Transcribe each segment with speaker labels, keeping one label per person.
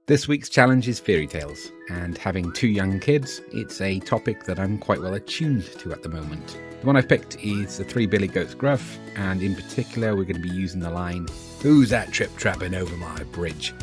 Speaker 1: This week's challenge is fairy tales, and having two young kids, it's a topic that I'm quite well attuned to at the moment. The one I've picked is the Three Billy Goats Gruff, and in particular we're going to be using the line, "Who's that trip-trapping over my bridge?"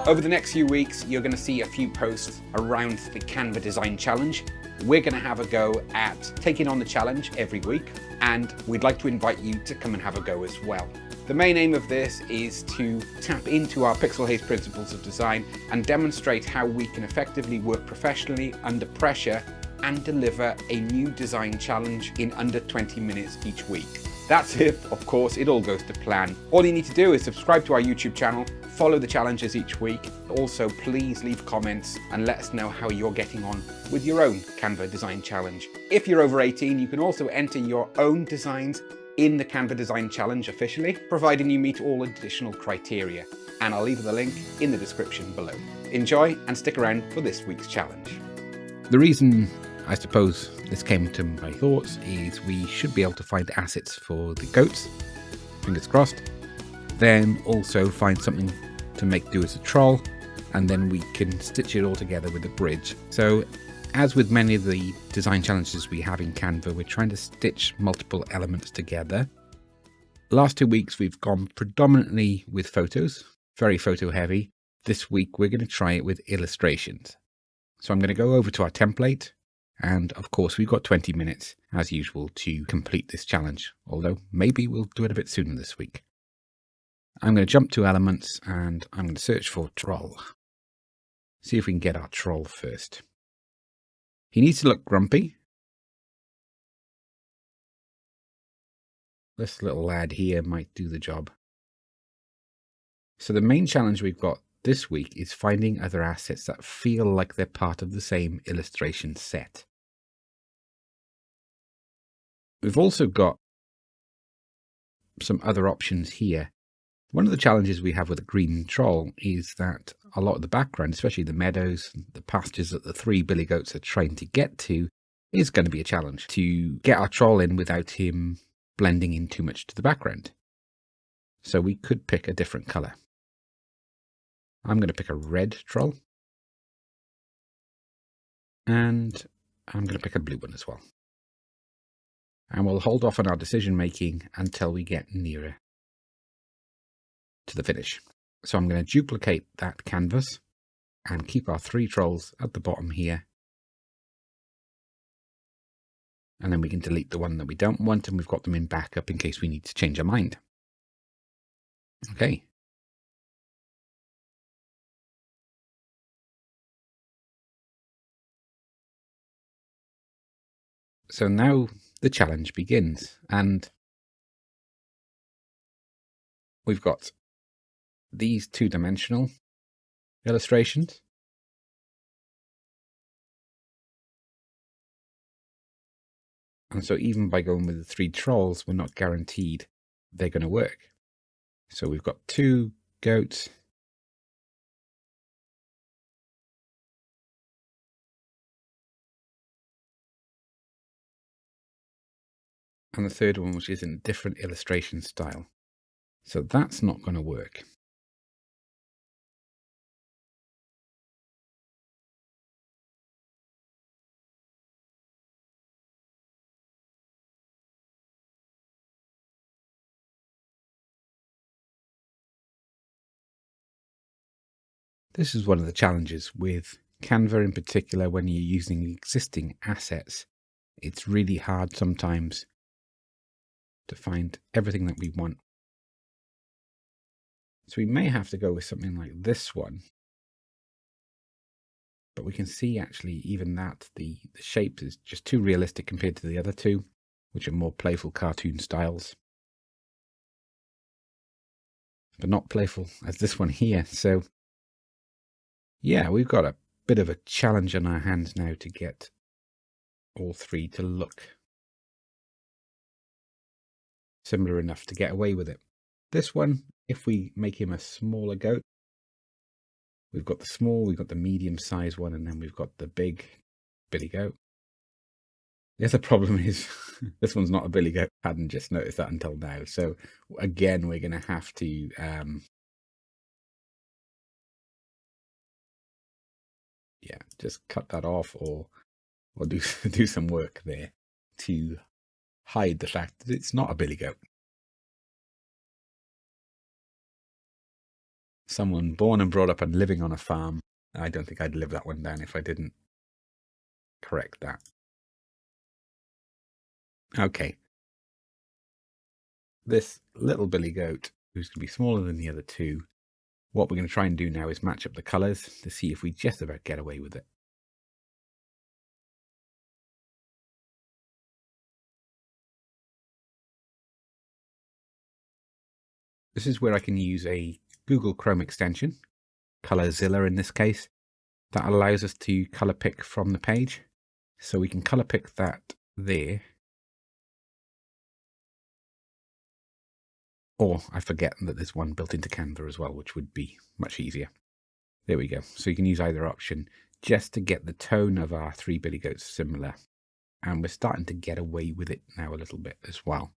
Speaker 1: Over the next few weeks, you're going to see a few posts around the Canva Design Challenge. We're going to have a go at taking on the challenge every week, and we'd like to invite you to come and have a go as well. The main aim of this is to tap into our PixelHaze Principles of Design and demonstrate how we can effectively work professionally under pressure and deliver a new design challenge in under 20 minutes each week. That's if, of course, it all goes to plan. All you need to do is subscribe to our YouTube channel, follow the challenges each week. Also, please leave comments and let us know how you're getting on with your own Canva Design Challenge. If you're over 18, you can also enter your own designs in the Canva Design Challenge officially, providing you meet all additional criteria. And I'll leave the link in the description below. Enjoy and stick around for this week's challenge. The reason I suppose this came to my thoughts is we should be able to find assets for the goats, fingers crossed, then also find something to make do as a troll, and then we can stitch it all together with a bridge. So as with many of the design challenges we have in Canva, we're trying to stitch multiple elements together. Last 2 weeks we've gone predominantly with photos, very photo heavy. This week we're going to try it with illustrations. So I'm going to go over to our template, and of course we've got 20 minutes as usual to complete this challenge, although maybe we'll do it a bit sooner this week. I'm going to jump to elements and I'm going to search for troll. See if we can get our troll first. He needs to look grumpy. This little lad here might do the job. So the main challenge we've got this week is finding other assets that feel like they're part of the same illustration set. We've also got some other options here. One of the challenges we have with a green troll is that a lot of the background, especially the meadows, the pastures that the three billy goats are trying to get to, is going to be a challenge to get our troll in without him blending in too much to the background. So we could pick a different colour. I'm going to pick a red troll. And I'm going to pick a blue one as well. And we'll hold off on our decision making until we get nearer to the finish. So I'm going to duplicate that canvas and keep our three trolls at the bottom here. And then we can delete the one that we don't want, and we've got them in backup in case we need to change our mind. Okay. So now the challenge begins, and we've got these two-dimensional illustrations. And so even by going with the three trolls, we're not guaranteed they're going to work. So we've got two goats. And the third one, which is in a different illustration style. So that's not going to work. This is one of the challenges with Canva in particular when you're using existing assets. It's really hard sometimes to find everything that we want. So we may have to go with something like this one. But we can see actually even that the shape is just too realistic compared to the other two, which are more playful cartoon styles. But not playful as this one here. So yeah, we've got a bit of a challenge on our hands now to get all three to look similar enough to get away with it. This one, if we make him a smaller goat, we've got the small, we've got the medium size one, and then we've got the big billy goat. The other problem is This one's not a billy goat. I hadn't just noticed that until now. So again, we're going to have to yeah, just cut that off or do do some work there to hide the fact that it's not a billy goat. Someone born and brought up and living on a farm. I don't think I'd live that one down if I didn't correct that. Okay. This little billy goat, who's going to be smaller than the other two, what we're going to try and do now is match up the colours to see if we just about get away with it. This is where I can use a Google Chrome extension, ColorZilla in this case, that allows us to colour pick from the page. So we can colour pick that there. Or I forget that there's one built into Canva as well, which would be much easier. There we go. So you can use either option just to get the tone of our three billy goats similar. And we're starting to get away with it now a little bit as well.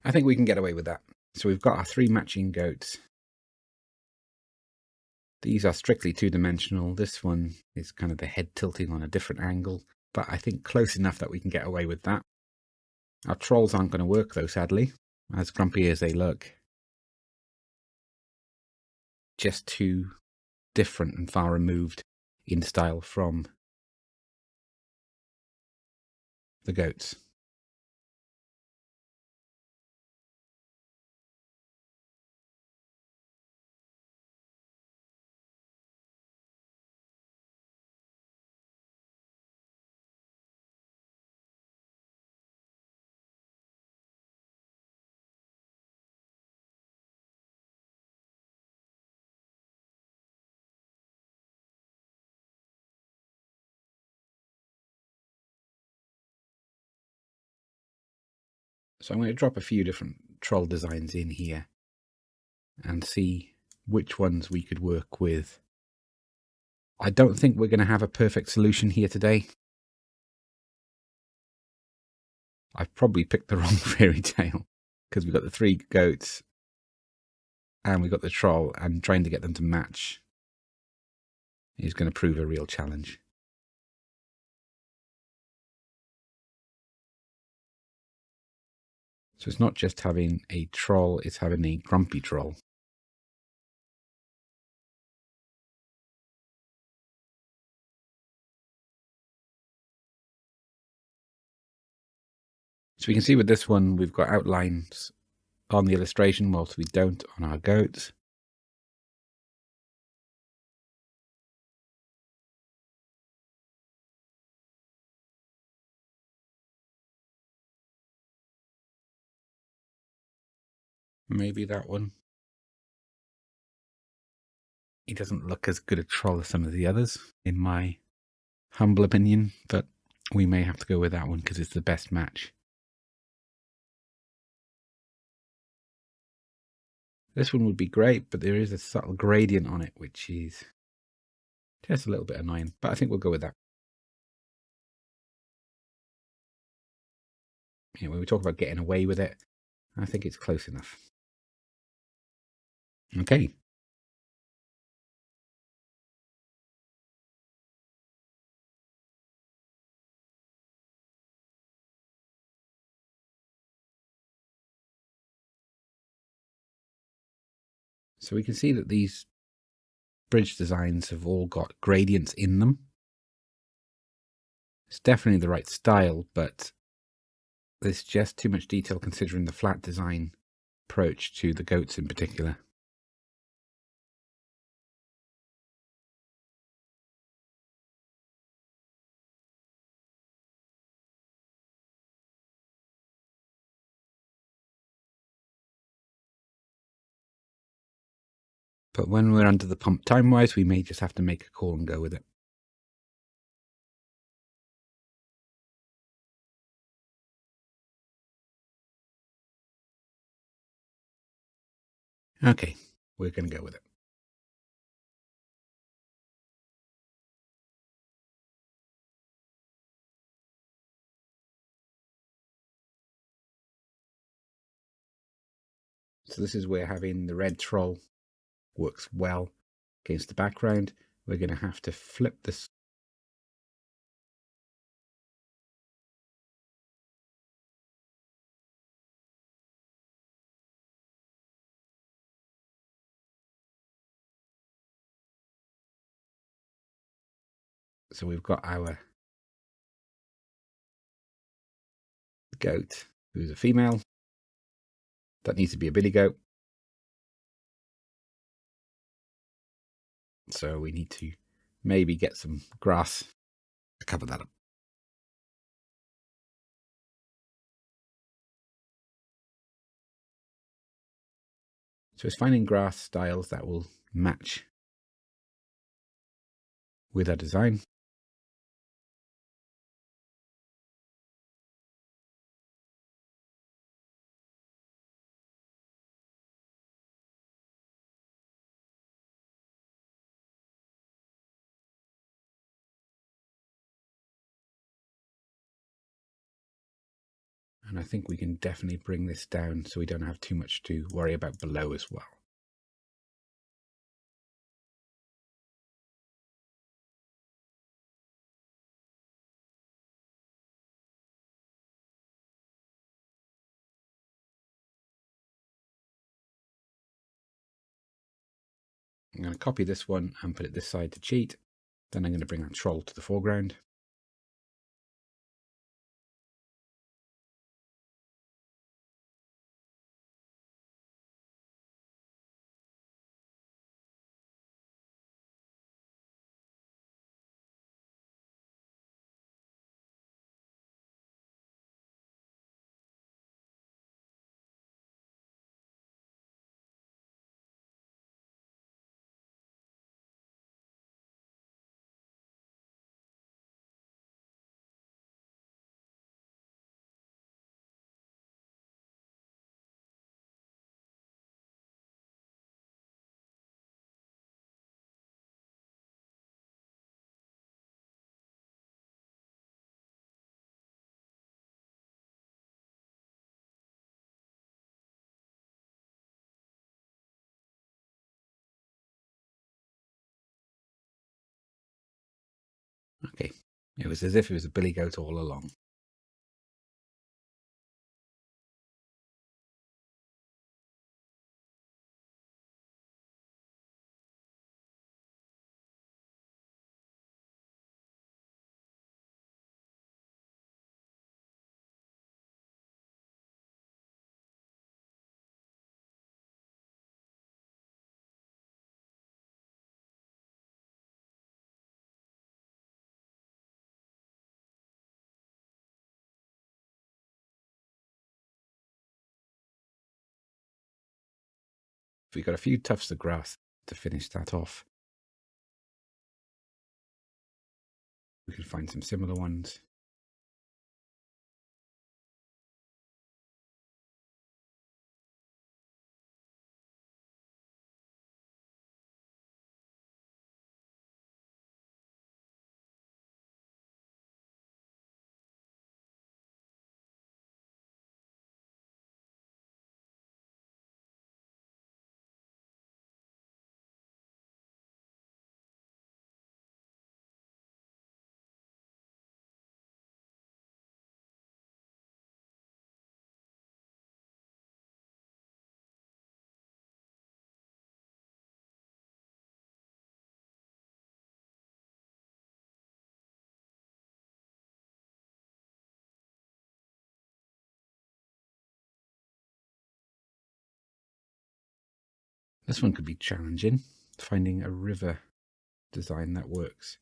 Speaker 1: I think we can get away with that. So we've got our three matching goats. These are strictly two-dimensional. This one is kind of the head tilting on a different angle, but I think close enough that we can get away with that. Our trolls aren't going to work though, sadly, as grumpy as they look. Just too different and far removed in style from the goats. So I'm going to drop a few different troll designs in here and see which ones we could work with. I don't think we're going to have a perfect solution here today. I've probably picked the wrong fairy tale because we've got the three goats and we've got the troll, and trying to get them to match is going to prove a real challenge. So it's not just having a troll, it's having a grumpy troll. So we can see with this one, we've got outlines on the illustration, whilst we don't on our goats. Maybe that one. He doesn't look as good a troll as some of the others, in my humble opinion, but we may have to go with that one because it's the best match. This one would be great, but there is a subtle gradient on it, which is just a little bit annoying, but I think we'll go with that. You know, when we talk about getting away with it, I think it's close enough. Okay. So we can see that these bridge designs have all got gradients in them. It's definitely the right style, but there's just too much detail considering the flat design approach to the goats in particular. But when we're under the pump time-wise, we may just have to make a call and go with it. Okay, we're going to go with it. So this is where having the red troll works well against the background. We're going to have to flip this. So we've got our goat, who's a female. That needs to be a billy goat. So we need to maybe get some grass to cover that up. So it's finding grass styles that will match with our design. And I think we can definitely bring this down so we don't have too much to worry about below as well. I'm going to copy this one and put it this side to cheat. Then I'm going to bring that troll to the foreground. Okay, it was as if it was a billy goat all along. We've got a few tufts of grass to finish that off. We can find some similar ones. This one could be challenging, finding a river design that works.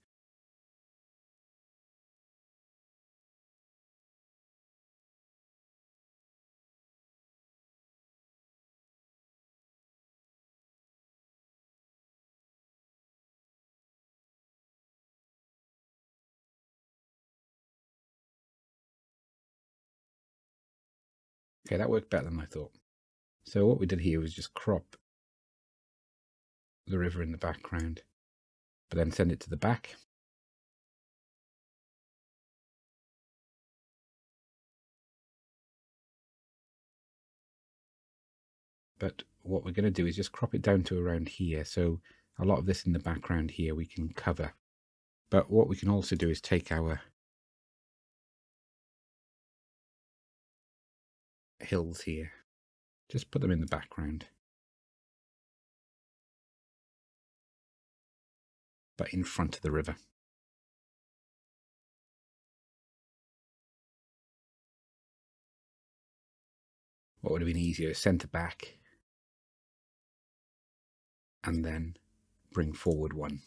Speaker 1: Okay, that worked better than I thought. So what we did here was just crop the river in the background, but then send it to the back. But what we're going to do is just crop it down to around here. So a lot of this in the background here we can cover. But what we can also do is take our hills here, just put them in the background, but in front of the river. What would have been easier is centre back and then bring forward one.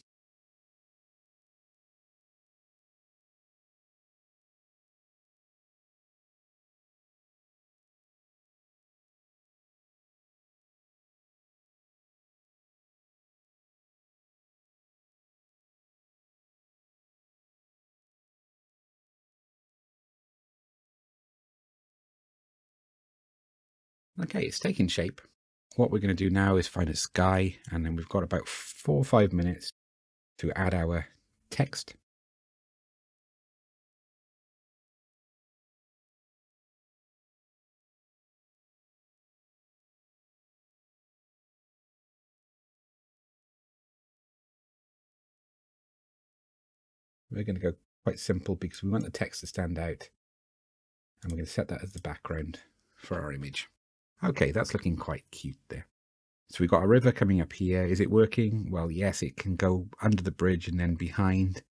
Speaker 1: Okay, it's taking shape. What we're going to do now is find a sky, and then we've got about 4 or 5 minutes to add our text. We're going to go quite simple because we want the text to stand out, and we're going to set that as the background for our image. Okay, that's looking quite cute there. So we've got a river coming up here. Is it working? Well, yes, it can go under the bridge and then behind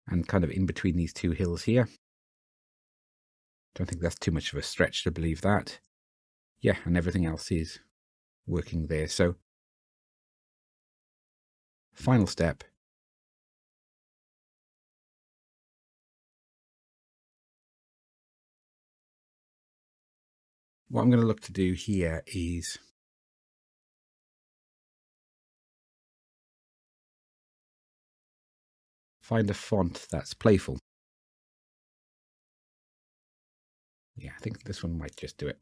Speaker 1: and kind of in between these two hills here. Don't think that's too much of a stretch to believe that. Yeah, and everything else is working there. So final step. What I'm going to look to do here is find a font that's playful. Yeah, I think this one might just do it.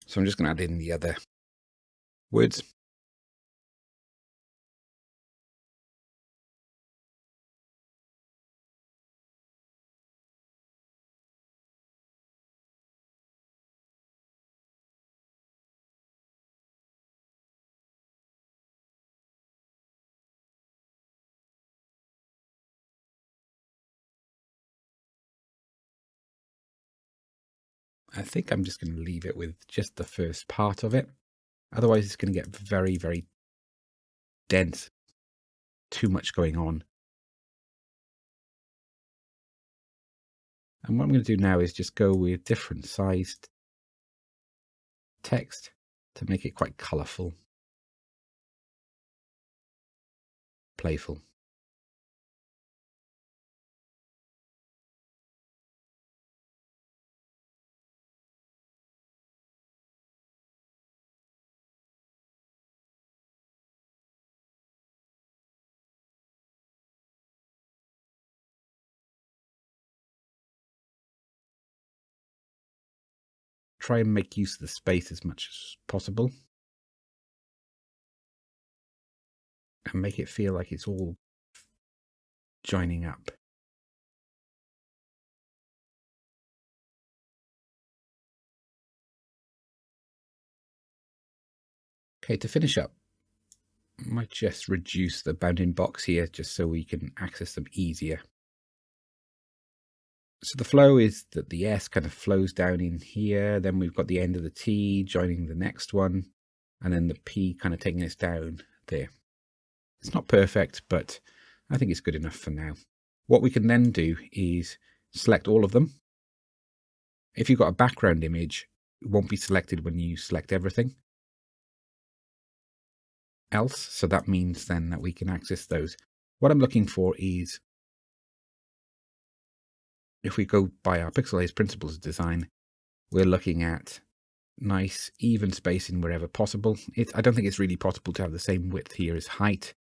Speaker 1: So I'm just going to add in the other words. I think I'm just going to leave it with just the first part of it. Otherwise, it's going to get very, very dense. Too much going on. And what I'm going to do now is just go with different sized text to make it quite colourful, playful. Try and make use of the space as much as possible and make it feel like it's all joining up. Okay, to finish up, I might just reduce the bounding box here just so we can access them easier. So the flow is that the S kind of flows down in here, then we've got the end of the T joining the next one, and then the P kind of taking us down there. It's not perfect, but I think it's good enough for now. What we can then do is select all of them. If you've got a background image, it won't be selected when you select everything else. So that means then that we can access those. What I'm looking for is, if we go by our PixelHaze Principles of Design, we're looking at nice even spacing wherever possible. I don't think it's really possible to have the same width here as height,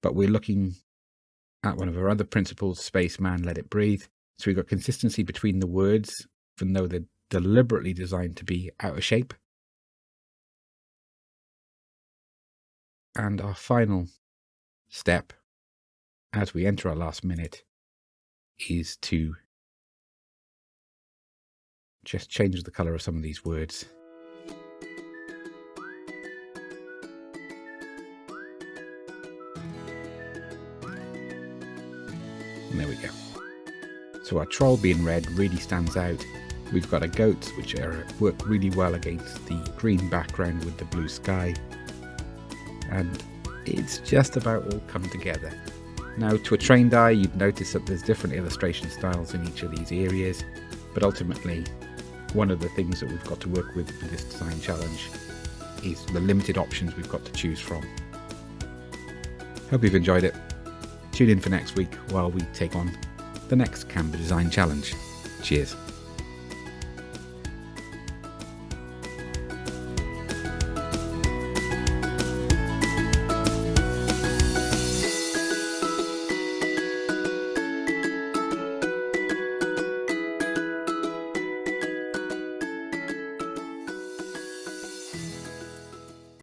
Speaker 1: but we're looking at one of our other principles, space, man, let it breathe. So we've got consistency between the words, even though they're deliberately designed to be out of shape. And our final step, as we enter our last minute, is to just change the color of some of these words. And there we go. So our troll being red really stands out. We've got our goats, which work really well against the green background with the blue sky. And it's just about all come together. Now, to a trained eye, you'd notice that there's different illustration styles in each of these areas. But ultimately, one of the things that we've got to work with this design challenge is the limited options we've got to choose from. Hope you've enjoyed it. Tune in for next week while we take on the next Canva Design Challenge. Cheers.